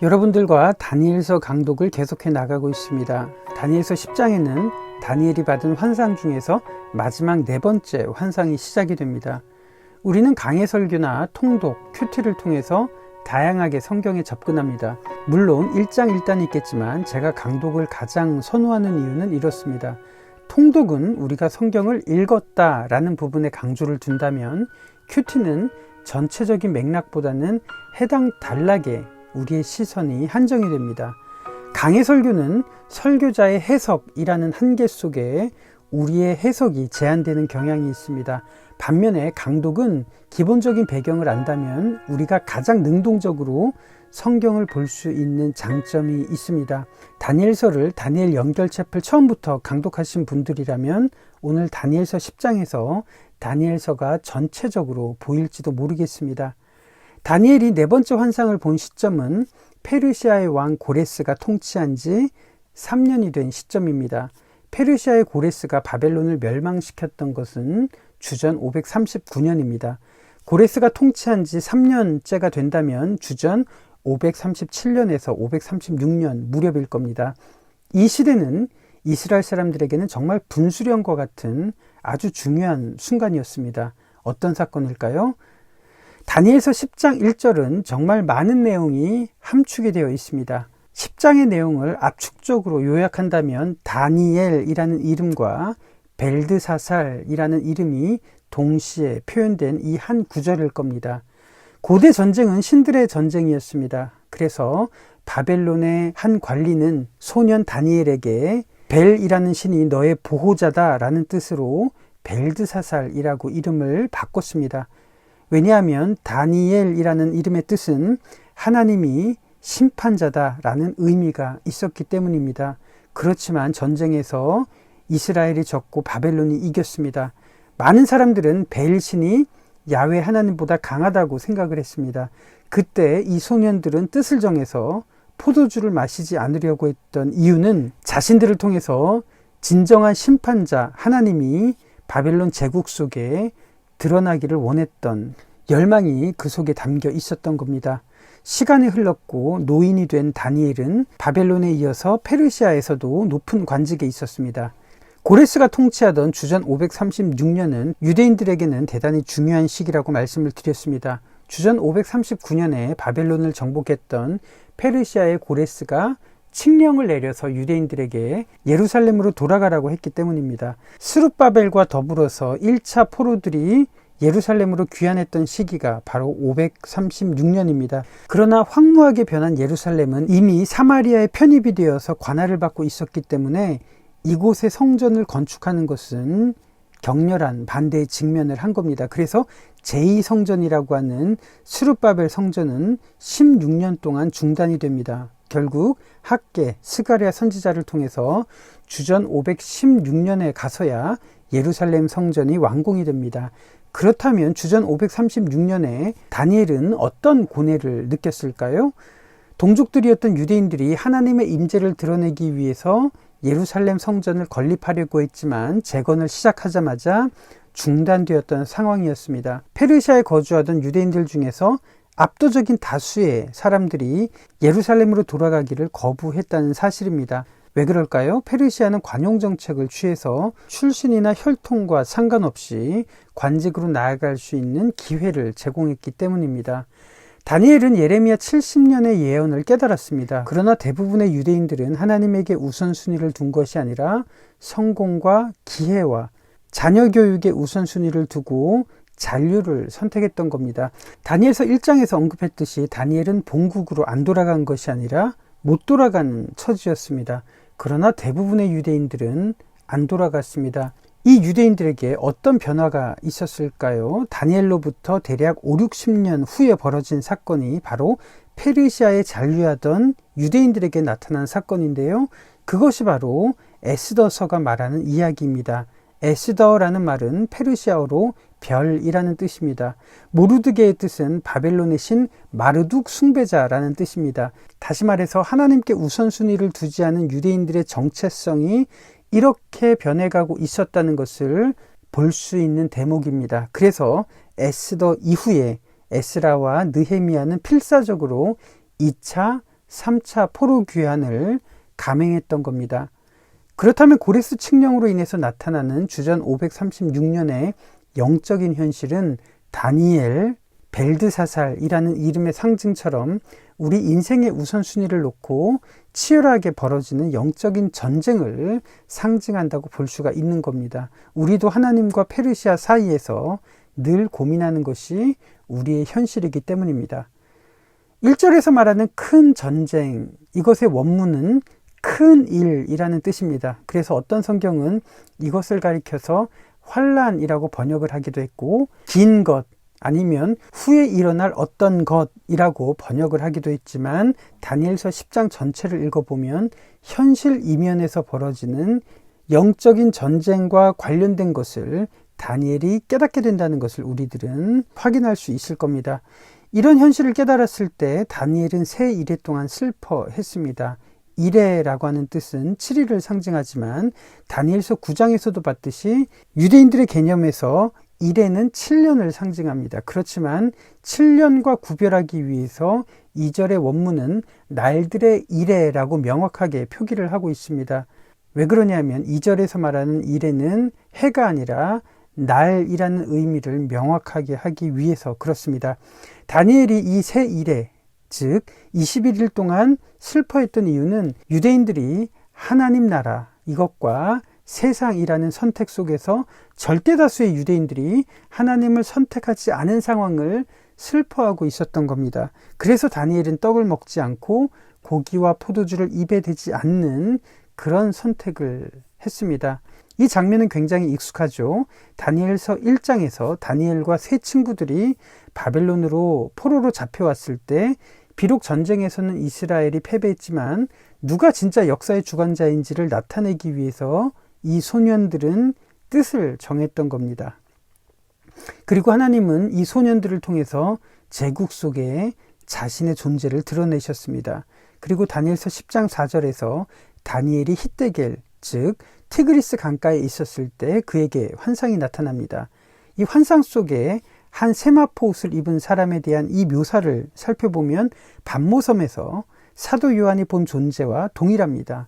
여러분들과 다니엘서 강독을 계속해 나가고 있습니다. 다니엘서 10장에는 다니엘이 받은 환상 중에서 마지막 네 번째 환상이 시작이 됩니다. 우리는 강해 설교나 통독, 큐티를 통해서 다양하게 성경에 접근합니다. 물론 1장 1단이 있겠지만 제가 강독을 가장 선호하는 이유는 이렇습니다. 통독은 우리가 성경을 읽었다라는 부분에 강조를 둔다면 큐티는 전체적인 맥락보다는 해당 단락에 우리의 시선이 한정이 됩니다. 강해 설교는 설교자의 해석이라는 한계 속에 우리의 해석이 제한되는 경향이 있습니다. 반면에 강독은 기본적인 배경을 안다면 우리가 가장 능동적으로 성경을 볼 수 있는 장점이 있습니다. 다니엘서를 다니엘 연결책을 처음부터 강독하신 분들이라면 오늘 다니엘서 10장에서 다니엘서가 전체적으로 보일지도 모르겠습니다. 다니엘이 네 번째 환상을 본 시점은 페르시아의 왕 고레스가 통치한 지 3년이 된 시점입니다. 페르시아의 고레스가 바벨론을 멸망시켰던 것은 주전 539년입니다. 고레스가 통치한 지 3년째가 된다면 주전 537년에서 536년 무렵일 겁니다. 이 시대는 이스라엘 사람들에게는 정말 분수령과 같은 아주 중요한 순간이었습니다. 어떤 사건일까요? 다니엘서 10장 1절은 정말 많은 내용이 함축이 되어 있습니다. 10장의 내용을 압축적으로 요약한다면 다니엘이라는 이름과 벨드사살이라는 이름이 동시에 표현된 이 한 구절일 겁니다. 고대 전쟁은 신들의 전쟁이었습니다. 그래서 바벨론의 한 관리는 소년 다니엘에게 벨이라는 신이 너의 보호자다 라는 뜻으로 벨드사살이라고 이름을 바꿨습니다. 왜냐하면 다니엘이라는 이름의 뜻은 하나님이 심판자다 라는 의미가 있었기 때문입니다. 그렇지만 전쟁에서 이스라엘이 졌고 바벨론이 이겼습니다. 많은 사람들은 벨 신이 야훼 하나님보다 강하다고 생각을 했습니다. 그때 이 소년들은 뜻을 정해서 포도주를 마시지 않으려고 했던 이유는 자신들을 통해서 진정한 심판자 하나님이 바벨론 제국 속에 드러나기를 원했던 열망이 그 속에 담겨 있었던 겁니다. 시간이 흘렀고 노인이 된 다니엘은 바벨론에 이어서 페르시아에서도 높은 관직에 있었습니다. 고레스가 통치하던 주전 536년은 유대인들에게는 대단히 중요한 시기라고 말씀을 드렸습니다. 주전 539년에 바벨론을 정복했던 페르시아의 고레스가 칙령을 내려서 유대인들에게 예루살렘으로 돌아가라고 했기 때문입니다. 스룹바벨과 더불어서 1차 포로들이 예루살렘으로 귀환했던 시기가 바로 536년입니다. 그러나 황무하게 변한 예루살렘은 이미 사마리아에 편입이 되어서 관할을 받고 있었기 때문에 이곳에 성전을 건축하는 것은 격렬한 반대에 직면을 한 겁니다. 그래서 제2성전이라고 하는 스룹바벨 성전은 16년 동안 중단이 됩니다. 결국 학개, 스가랴 선지자를 통해서 주전 516년에 가서야 예루살렘 성전이 완공이 됩니다. 그렇다면 주전 536년에 다니엘은 어떤 고뇌를 느꼈을까요? 동족들이었던 유대인들이 하나님의 임재를 드러내기 위해서 예루살렘 성전을 건립하려고 했지만 재건을 시작하자마자 중단되었던 상황이었습니다. 페르시아에 거주하던 유대인들 중에서 압도적인 다수의 사람들이 예루살렘으로 돌아가기를 거부했다는 사실입니다. 왜 그럴까요? 페르시아는 관용 정책을 취해서 출신이나 혈통과 상관없이 관직으로 나아갈 수 있는 기회를 제공했기 때문입니다. 다니엘은 예레미야 70년의 예언을 깨달았습니다. 그러나 대부분의 유대인들은 하나님에게 우선순위를 둔 것이 아니라 성공과 기회와 자녀 교육에 우선순위를 두고 잔류를 선택했던 겁니다. 다니엘서 1장에서 언급했듯이 다니엘은 본국으로 안 돌아간 것이 아니라 못 돌아가는 처지였습니다. 그러나 대부분의 유대인들은 안 돌아갔습니다. 이 유대인들에게 어떤 변화가 있었을까요? 다니엘로부터 대략 5, 60년 후에 벌어진 사건이 바로 페르시아에 잔류하던 유대인들에게 나타난 사건인데요. 그것이 바로 에스더서가 말하는 이야기입니다. 에스더라는 말은 페르시아어로 별이라는 뜻입니다. 모르드게의 뜻은 바벨론의 신 마르둑 숭배자라는 뜻입니다. 다시 말해서 하나님께 우선순위를 두지 않은 유대인들의 정체성이 이렇게 변해가고 있었다는 것을 볼 수 있는 대목입니다. 그래서 에스더 이후에 에스라와 느헤미야는 필사적으로 2차 3차 포로 귀환을 감행했던 겁니다. 그렇다면 고레스 칙령으로 인해서 나타나는 주전 536년의 영적인 현실은 다니엘, 벨드사살이라는 이름의 상징처럼 우리 인생의 우선순위를 놓고 치열하게 벌어지는 영적인 전쟁을 상징한다고 볼 수가 있는 겁니다. 우리도 하나님과 페르시아 사이에서 늘 고민하는 것이 우리의 현실이기 때문입니다. 1절에서 말하는 큰 전쟁, 이것의 원문은 큰 일이라는 뜻입니다. 그래서 어떤 성경은 이것을 가리켜서 환란이라고 번역을 하기도 했고, 긴 것, 아니면 후에 일어날 어떤 것이라고 번역을 하기도 했지만, 다니엘서 10장 전체를 읽어보면 현실 이면에서 벌어지는 영적인 전쟁과 관련된 것을 다니엘이 깨닫게 된다는 것을 우리들은 확인할 수 있을 겁니다. 이런 현실을 깨달았을 때 다니엘은 새 이래 동안 슬퍼했습니다. 이래라고 하는 뜻은 7일을 상징하지만 다니엘서 9장에서도 봤듯이 유대인들의 개념에서 이래는 7년을 상징합니다. 그렇지만 7년과 구별하기 위해서 2절의 원문은 날들의 이래라고 명확하게 표기를 하고 있습니다. 왜 그러냐면 2절에서 말하는 이래는 해가 아니라 날이라는 의미를 명확하게 하기 위해서 그렇습니다. 다니엘이 이 새 이래, 즉 21일 동안 슬퍼했던 이유는 유대인들이 하나님 나라 이것과 세상이라는 선택 속에서 절대 다수의 유대인들이 하나님을 선택하지 않은 상황을 슬퍼하고 있었던 겁니다. 그래서 다니엘은 떡을 먹지 않고 고기와 포도주를 입에 대지 않는 그런 선택을 했습니다. 이 장면은 굉장히 익숙하죠. 다니엘서 1장에서 다니엘과 세 친구들이 바벨론으로 포로로 잡혀왔을 때 비록 전쟁에서는 이스라엘이 패배했지만 누가 진짜 역사의 주관자인지를 나타내기 위해서 이 소년들은 뜻을 정했던 겁니다. 그리고 하나님은 이 소년들을 통해서 제국 속에 자신의 존재를 드러내셨습니다. 그리고 다니엘서 10장 4절에서 다니엘이 히데겔, 즉 티그리스 강가에 있었을 때 그에게 환상이 나타납니다. 이 환상 속에 한 세마포 옷을 입은 사람에 대한 이 묘사를 살펴보면 반모섬에서 사도 요한이 본 존재와 동일합니다.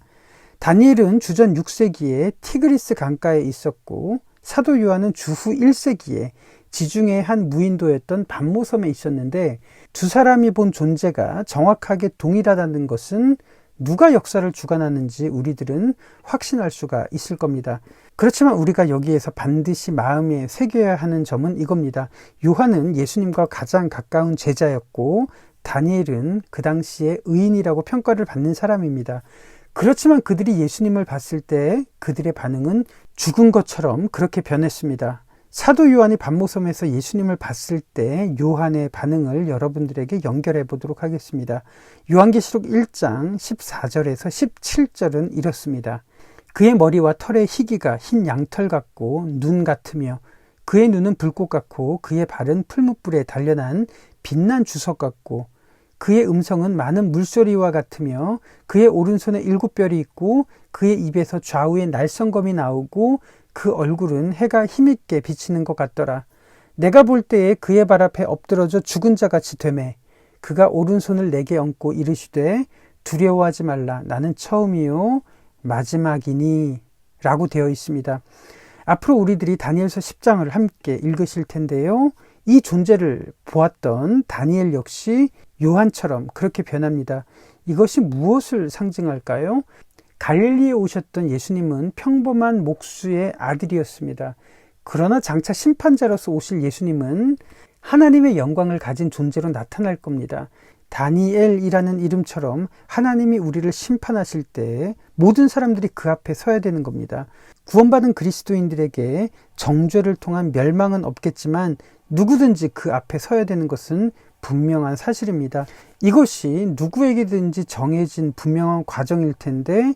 다니엘은 주전 6세기에 티그리스 강가에 있었고 사도 요한은 주후 1세기에 지중해 한 무인도였던 반모섬에 있었는데 두 사람이 본 존재가 정확하게 동일하다는 것은 누가 역사를 주관하는지 우리들은 확신할 수가 있을 겁니다. 그렇지만 우리가 여기에서 반드시 마음에 새겨야 하는 점은 이겁니다. 요한은 예수님과 가장 가까운 제자였고 다니엘은 그 당시에 의인이라고 평가를 받는 사람입니다. 그렇지만 그들이 예수님을 봤을 때 그들의 반응은 죽은 것처럼 그렇게 변했습니다. 사도 요한이 반모섬에서 예수님을 봤을 때 요한의 반응을 여러분들에게 연결해 보도록 하겠습니다. 요한계시록 1장 14절에서 17절은 이렇습니다. 그의 머리와 털의 희기가 흰 양털 같고 눈 같으며 그의 눈은 불꽃 같고 그의 발은 풀무불에 단련한 빛난 주석 같고 그의 음성은 많은 물소리와 같으며 그의 오른손에 7별이 있고 그의 입에서 좌우에 날성검이 나오고 그 얼굴은 해가 힘있게 비치는 것 같더라. 내가 볼 때에 그의 발 앞에 엎드러져 죽은 자같이 되매 그가 오른손을 내게 얹고 이르시되 두려워하지 말라. 나는 처음이요 마지막이니 라고 되어 있습니다. 앞으로 우리들이 다니엘서 10장을 함께 읽으실 텐데요. 이 존재를 보았던 다니엘 역시 요한처럼 그렇게 변합니다. 이것이 무엇을 상징할까요? 갈릴리에 오셨던 예수님은 평범한 목수의 아들이었습니다. 그러나 장차 심판자로서 오실 예수님은 하나님의 영광을 가진 존재로 나타날 겁니다. 다니엘이라는 이름처럼 하나님이 우리를 심판하실 때 모든 사람들이 그 앞에 서야 되는 겁니다. 구원받은 그리스도인들에게 정죄를 통한 멸망은 없겠지만 누구든지 그 앞에 서야 되는 것은 분명한 사실입니다. 이것이 누구에게든지 정해진 분명한 과정일 텐데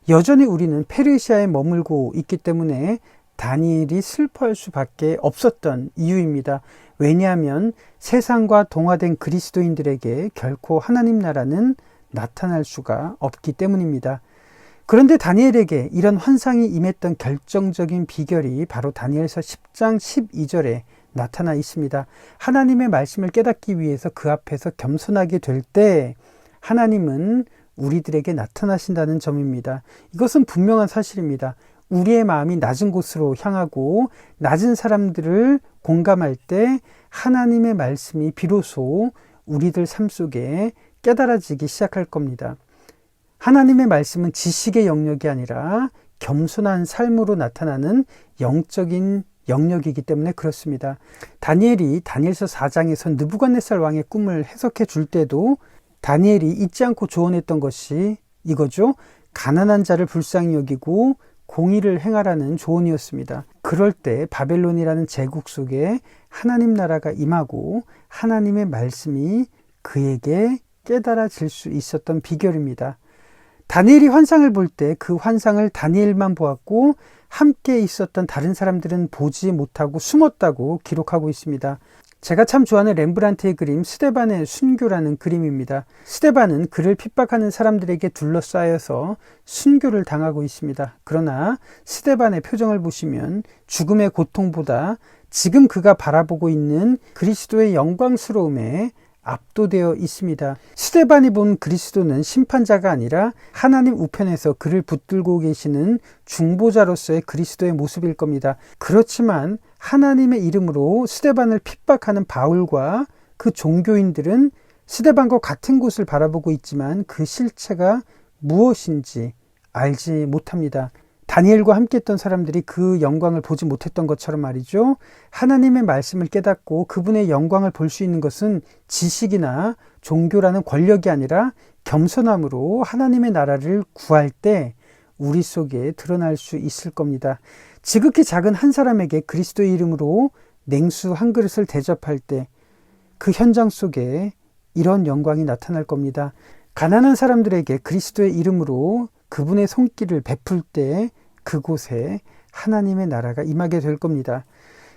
여전히 우리는 페르시아에 머물고 있기 때문에 다니엘이 슬퍼할 수밖에 없었던 이유입니다. 왜냐하면 세상과 동화된 그리스도인들에게 결코 하나님 나라는 나타날 수가 없기 때문입니다. 그런데 다니엘에게 이런 환상이 임했던 결정적인 비결이 바로 다니엘서 10장 12절에 나타나 있습니다. 하나님의 말씀을 깨닫기 위해서 그 앞에서 겸손하게 될 때 하나님은 우리들에게 나타나신다는 점입니다. 이것은 분명한 사실입니다. 우리의 마음이 낮은 곳으로 향하고 낮은 사람들을 공감할 때 하나님의 말씀이 비로소 우리들 삶 속에 깨달아지기 시작할 겁니다. 하나님의 말씀은 지식의 영역이 아니라 겸손한 삶으로 나타나는 영적인 영역이기 때문에 그렇습니다. 다니엘이 다니엘서 4장에서 느부갓네살 왕의 꿈을 해석해 줄 때도 다니엘이 잊지 않고 조언했던 것이 이거죠. 가난한 자를 불쌍히 여기고 공의를 행하라는 조언이었습니다. 그럴 때 바벨론이라는 제국 속에 하나님 나라가 임하고 하나님의 말씀이 그에게 깨달아질 수 있었던 비결입니다. 다니엘이 환상을 볼 때 그 환상을 다니엘만 보았고 함께 있었던 다른 사람들은 보지 못하고 숨었다고 기록하고 있습니다. 제가 참 좋아하는 렘브란트의 그림 스데반의 순교라는 그림입니다. 스데반은 그를 핍박하는 사람들에게 둘러싸여서 순교를 당하고 있습니다. 그러나 스데반의 표정을 보시면 죽음의 고통보다 지금 그가 바라보고 있는 그리스도의 영광스러움에 압도되어 있습니다. 스데반이 본 그리스도는 심판자가 아니라 하나님 우편에서 그를 붙들고 계시는 중보자로서의 그리스도의 모습일 겁니다. 그렇지만 하나님의 이름으로 스데반을 핍박하는 바울과 그 종교인들은 스데반과 같은 곳을 바라보고 있지만 그 실체가 무엇인지 알지 못합니다. 다니엘과 함께 했던 사람들이 그 영광을 보지 못했던 것처럼 말이죠. 하나님의 말씀을 깨닫고 그분의 영광을 볼 수 있는 것은 지식이나 종교라는 권력이 아니라 겸손함으로 하나님의 나라를 구할 때 우리 속에 드러날 수 있을 겁니다. 지극히 작은 한 사람에게 그리스도의 이름으로 냉수 한 그릇을 대접할 때 그 현장 속에 이런 영광이 나타날 겁니다. 가난한 사람들에게 그리스도의 이름으로 그분의 손길을 베풀 때 그곳에 하나님의 나라가 임하게 될 겁니다.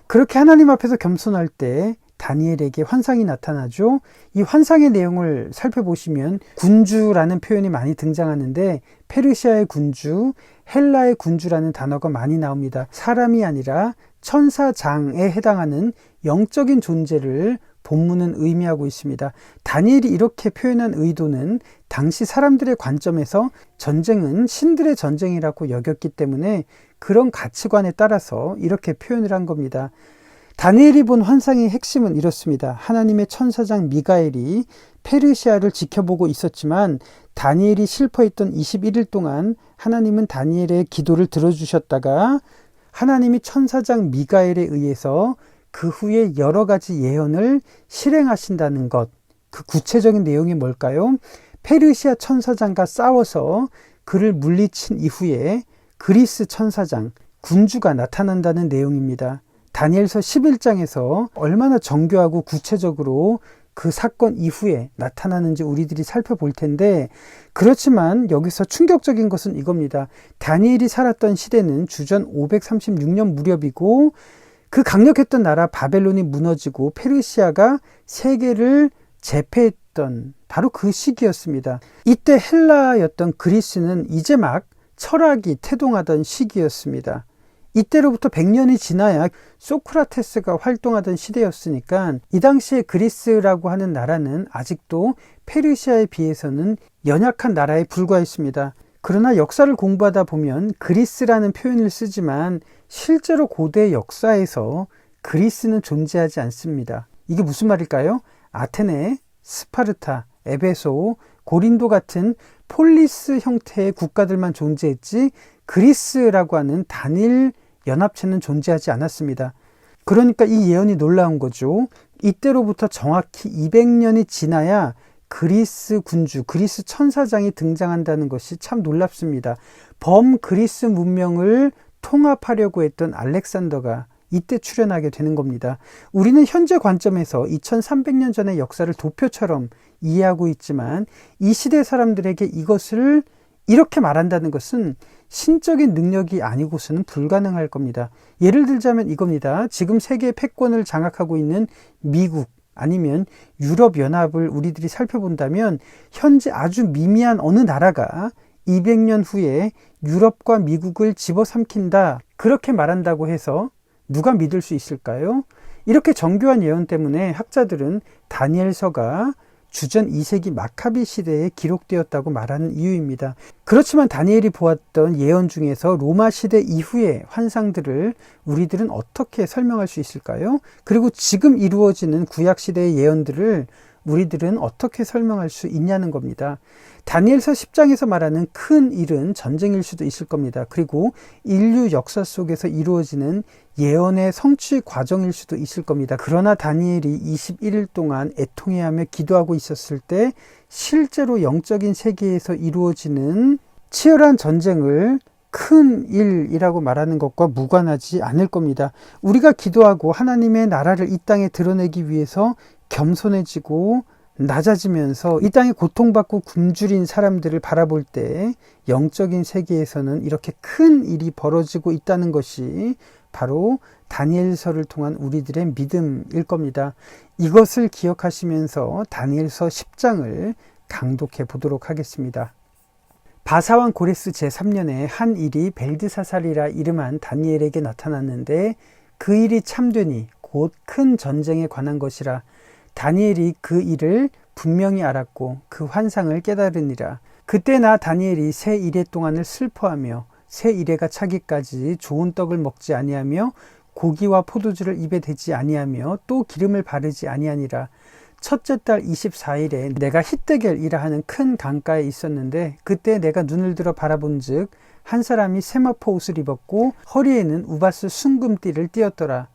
그렇게 하나님 앞에서 겸손할 때 다니엘에게 환상이 나타나죠. 이 환상의 내용을 살펴보시면 군주라는 표현이 많이 등장하는데 페르시아의 군주, 헬라의 군주라는 단어가 많이 나옵니다. 사람이 아니라 천사장에 해당하는 영적인 존재를 본문은 의미하고 있습니다. 다니엘이 이렇게 표현한 의도는 당시 사람들의 관점에서 전쟁은 신들의 전쟁이라고 여겼기 때문에 그런 가치관에 따라서 이렇게 표현을 한 겁니다. 다니엘이 본 환상의 핵심은 이렇습니다. 하나님의 천사장 미가엘이 페르시아를 지켜보고 있었지만 다니엘이 슬퍼했던 21일 동안 하나님은 다니엘의 기도를 들어주셨다가 하나님이 천사장 미가엘에 의해서 그 후에 여러 가지 예언을 실행하신다는 것. 그 구체적인 내용이 뭘까요? 페르시아 천사장과 싸워서 그를 물리친 이후에 그리스 천사장, 군주가 나타난다는 내용입니다. 다니엘서 11장에서 얼마나 정교하고 구체적으로 그 사건 이후에 나타나는지 우리들이 살펴볼 텐데, 그렇지만 여기서 충격적인 것은 이겁니다. 다니엘이 살았던 시대는 주전 536년 무렵이고 그 강력했던 나라 바벨론이 무너지고 페르시아가 세계를 제패했던 바로 그 시기였습니다. 이때 헬라였던 그리스는 이제 막 철학이 태동하던 시기였습니다. 이때로부터 100년이 지나야 소크라테스가 활동하던 시대였으니까 이 당시에 그리스라고 하는 나라는 아직도 페르시아에 비해서는 연약한 나라에 불과했습니다. 그러나 역사를 공부하다 보면 그리스라는 표현을 쓰지만 실제로 고대 역사에서 그리스는 존재하지 않습니다. 이게 무슨 말일까요? 아테네, 스파르타, 에베소, 고린도 같은 폴리스 형태의 국가들만 존재했지 그리스라고 하는 단일 연합체는 존재하지 않았습니다. 그러니까 이 예언이 놀라운 거죠. 이때로부터 정확히 200년이 지나야 그리스 군주, 그리스 천사장이 등장한다는 것이 참 놀랍습니다. 범그리스 문명을 통합하려고 했던 알렉산더가 이때 출현하게 되는 겁니다. 우리는 현재 관점에서 2300년 전의 역사를 도표처럼 이해하고 있지만 이 시대 사람들에게 이것을 이렇게 말한다는 것은 신적인 능력이 아니고서는 불가능할 겁니다. 예를 들자면 이겁니다. 지금 세계 패권을 장악하고 있는 미국 아니면 유럽연합을 우리들이 살펴본다면 현재 아주 미미한 어느 나라가 200년 후에 유럽과 미국을 집어삼킨다, 그렇게 말한다고 해서 누가 믿을 수 있을까요? 이렇게 정교한 예언 때문에 학자들은 다니엘서가 주전 2세기 마카비 시대에 기록되었다고 말하는 이유입니다. 그렇지만 다니엘이 보았던 예언 중에서 로마 시대 이후의 환상들을 우리들은 어떻게 설명할 수 있을까요? 그리고 지금 이루어지는 구약 시대의 예언들을 우리들은 어떻게 설명할 수 있냐는 겁니다. 다니엘서 10장에서 말하는 큰 일은 전쟁일 수도 있을 겁니다. 그리고 인류 역사 속에서 이루어지는 예언의 성취 과정일 수도 있을 겁니다. 그러나 다니엘이 21일 동안 애통해하며 기도하고 있었을 때 실제로 영적인 세계에서 이루어지는 치열한 전쟁을 큰 일이라고 말하는 것과 무관하지 않을 겁니다. 우리가 기도하고 하나님의 나라를 이 땅에 드러내기 위해서 겸손해지고 낮아지면서 이 땅에 고통받고 굶주린 사람들을 바라볼 때 영적인 세계에서는 이렇게 큰 일이 벌어지고 있다는 것이 바로 다니엘서를 통한 우리들의 믿음일 겁니다. 이것을 기억하시면서 다니엘서 10장을 강독해 보도록 하겠습니다. 바사왕 고레스 제3년에 한 일이 벨드사살이라 이름한 다니엘에게 나타났는데 그 일이 참되니 곧 큰 전쟁에 관한 것이라. 다니엘이 그 일을 분명히 알았고 그 환상을 깨달으니라. 그때 나 다니엘이 새 이레 동안을 슬퍼하며 새 이레가 차기까지 좋은 떡을 먹지 아니하며 고기와 포도주를 입에 대지 아니하며 또 기름을 바르지 아니하니라. 첫째 달 24일에 내가 히데겔이라 하는 큰 강가에 있었는데 그때 내가 눈을 들어 바라본즉 한 사람이 세마포 옷을 입었고 허리에는 우바스 순금띠를 띠었더라.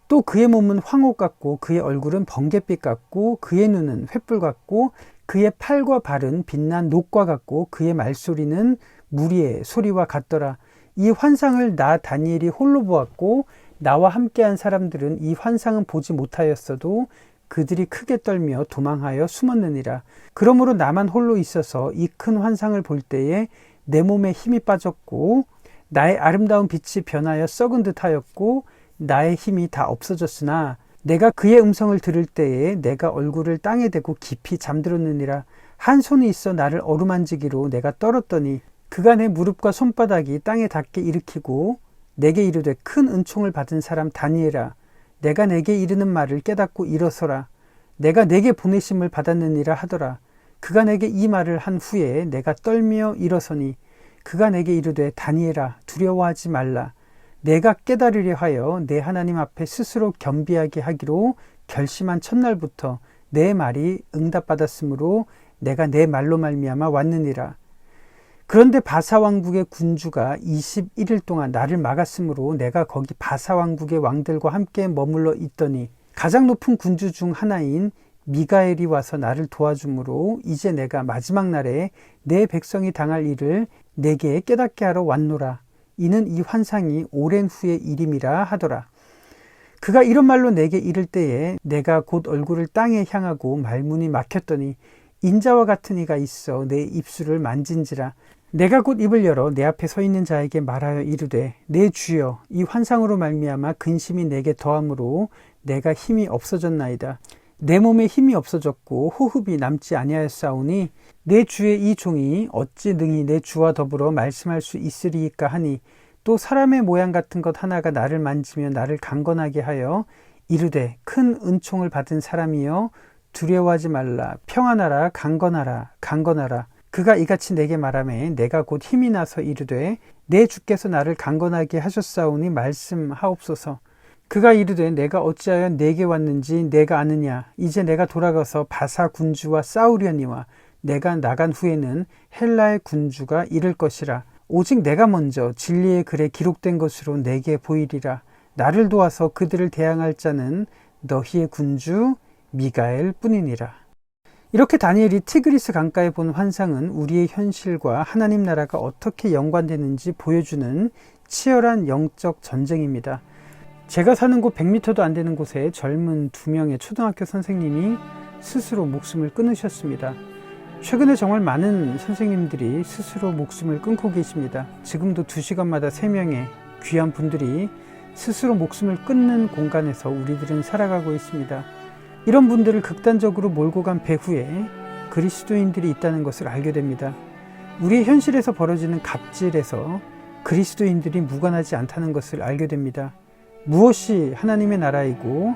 또 그의 몸은 황옥 같고 그의 얼굴은 번갯빛 같고 그의 눈은 횃불 같고 그의 팔과 발은 빛난 녹과 같고 그의 말소리는 무리의 소리와 같더라. 이 환상을 나 다니엘이 홀로 보았고 나와 함께한 사람들은 이 환상은 보지 못하였어도 그들이 크게 떨며 도망하여 숨었느니라. 그러므로 나만 홀로 있어서 이 큰 환상을 볼 때에 내 몸에 힘이 빠졌고 나의 아름다운 빛이 변하여 썩은 듯하였고 나의 힘이 다 없어졌으나 내가 그의 음성을 들을 때에 내가 얼굴을 땅에 대고 깊이 잠들었느니라. 한 손이 있어 나를 어루만지기로 내가 떨었더니 그가 내 무릎과 손바닥이 땅에 닿게 일으키고 내게 이르되 큰 은총을 받은 사람 다니엘아, 내가 내게 이르는 말을 깨닫고 일어서라. 내가 내게 보내심을 받았느니라 하더라. 그가 내게 이 말을 한 후에 내가 떨며 일어서니 그가 내게 이르되 다니엘아, 두려워하지 말라. 내가 깨달으려 하여 내 하나님 앞에 스스로 겸비하게 하기로 결심한 첫날부터 내 말이 응답받았으므로 내가 내 말로 말미암아 왔느니라. 그런데 바사 왕국의 군주가 21일 동안 나를 막았으므로 내가 거기 바사 왕국의 왕들과 함께 머물러 있더니 가장 높은 군주 중 하나인 미가엘이 와서 나를 도와주므로 이제 내가 마지막 날에 내 백성이 당할 일을 내게 깨닫게 하러 왔노라. 이는 이 환상이 오랜 후의 일임이라 하더라. 그가 이런 말로 내게 이를 때에 내가 곧 얼굴을 땅에 향하고 말문이 막혔더니 인자와 같은 이가 있어 내 입술을 만진지라. 내가 곧 입을 열어 내 앞에 서 있는 자에게 말하여 이르되 내 주여, 이 환상으로 말미암아 근심이 내게 더함으로 내가 힘이 없어졌나이다. 내 몸에 힘이 없어졌고 호흡이 남지 아니하였사오니 내 주의 이 종이 어찌 능히 내 주와 더불어 말씀할 수 있으리이까 하니 또 사람의 모양 같은 것 하나가 나를 만지며 나를 강건하게 하여 이르되 큰 은총을 받은 사람이여 두려워하지 말라. 평안하라. 강건하라. 강건하라. 그가 이같이 내게 말하매 내가 곧 힘이 나서 이르되 내 주께서 나를 강건하게 하셨사오니 말씀하옵소서. 그가 이르되 내가 어찌하여 내게 왔는지 내가 아느냐. 이제 내가 돌아가서 바사 군주와 싸우려니와 내가 나간 후에는 헬라의 군주가 이를 것이라. 오직 내가 먼저 진리의 글에 기록된 것으로 내게 보이리라. 나를 도와서 그들을 대항할 자는 너희의 군주 미가엘 뿐이니라. 이렇게 다니엘이 티그리스 강가에 본 환상은 우리의 현실과 하나님 나라가 어떻게 연관되는지 보여주는 치열한 영적 전쟁입니다. 제가 사는 곳 100m도 안 되는 곳에 젊은 2명의 초등학교 선생님이 스스로 목숨을 끊으셨습니다. 최근에 정말 많은 선생님들이 스스로 목숨을 끊고 계십니다. 지금도 2시간마다 3명의 귀한 분들이 스스로 목숨을 끊는 공간에서 우리들은 살아가고 있습니다. 이런 분들을 극단적으로 몰고 간 배후에 그리스도인들이 있다는 것을 알게 됩니다. 우리의 현실에서 벌어지는 갑질에서 그리스도인들이 무관하지 않다는 것을 알게 됩니다. 무엇이 하나님의 나라이고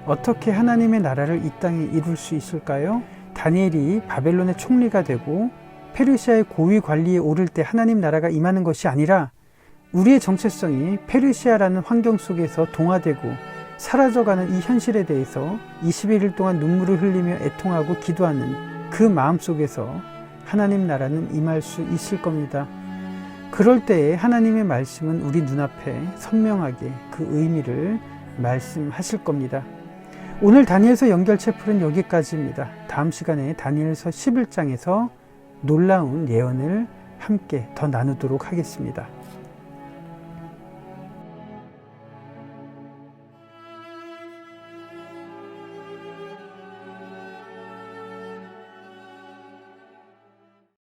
어떻게 하나님의 나라를 이 땅에 이룰 수 있을까요? 다니엘이 바벨론의 총리가 되고 페르시아의 고위 관리에 오를 때 하나님 나라가 임하는 것이 아니라 우리의 정체성이 페르시아라는 환경 속에서 동화되고 사라져가는 이 현실에 대해서 21일 동안 눈물을 흘리며 애통하고 기도하는 그 마음 속에서 하나님 나라는 임할 수 있을 겁니다. 그럴 때에 하나님의 말씀은 우리 눈앞에 선명하게 그 의미를 말씀하실 겁니다. 오늘 다니엘서 연결체풀은 여기까지입니다. 다음 시간에 다니엘서 11장에서 놀라운 예언을 함께 더 나누도록 하겠습니다.